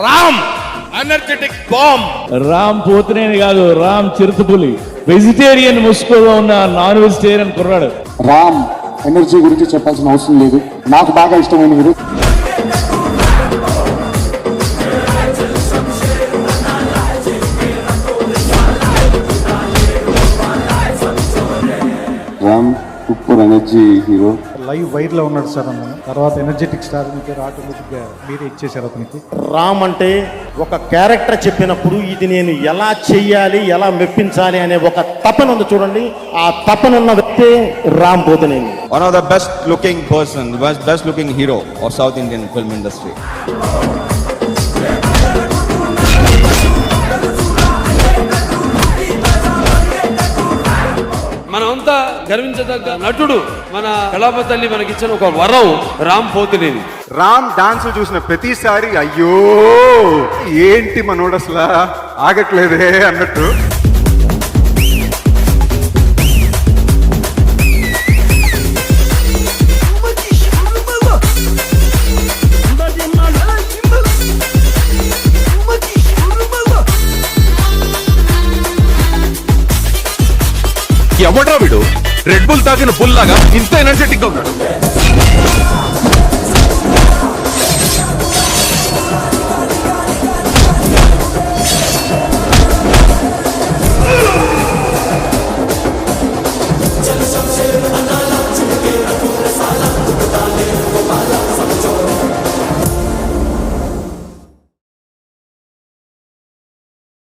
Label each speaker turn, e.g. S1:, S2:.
S1: Ram energetic bomb.
S2: Ram Pothineni కాదు, రామ్ చిరుతపులి. Vegetarian ముసుగులో ఉన్న నాన్ వెజిటేరియన్ కుర్రాడు.
S3: రామ్ ఎనర్జీ గురించి చెప్పాల్సిన అవసరం లేదు. నాకు బాగా ఇష్టమైన hero. Ram super energy hero.
S4: Live wire లో ఉన్నాడు సార్ అన్న. తర్వాత ఎనర్జెటిక్ స్టార్ మీ పేరు ఆటోమేటిక్ గా మీరే ఇచ్చేసారు అతనికి.
S5: రామ్ అంటే ఒక క్యారెక్టర్ చెప్పినప్పుడు ఇది నేను ఎలా చెయ్యాలి, ఎలా మెప్పించాలి అనే ఒక తపన ఉంది చూడండి. ఆ తపన ఉన్న వ్యక్తి Ram Pothineni.
S6: One of the best looking person, best looking hero of South Indian film industry.
S1: మనమంతా గర్వించదగ్గ నటుడు, మన కళాప తల్లి మనకిచ్చిన ఒక వరం రామ్ పోతినేని.
S7: రామ్ డాన్స్ చూసిన ప్రతిసారి అయ్యో ఏంటి మనోడు అసలు ఆగట్లేదే అన్నట్టు.
S8: ఎవడ్రా వీడు? రెడ్ బుల్ తాగిన బుల్ లాగా ఇంత ఎనర్జెటిక్ గా ఉన్నాడు.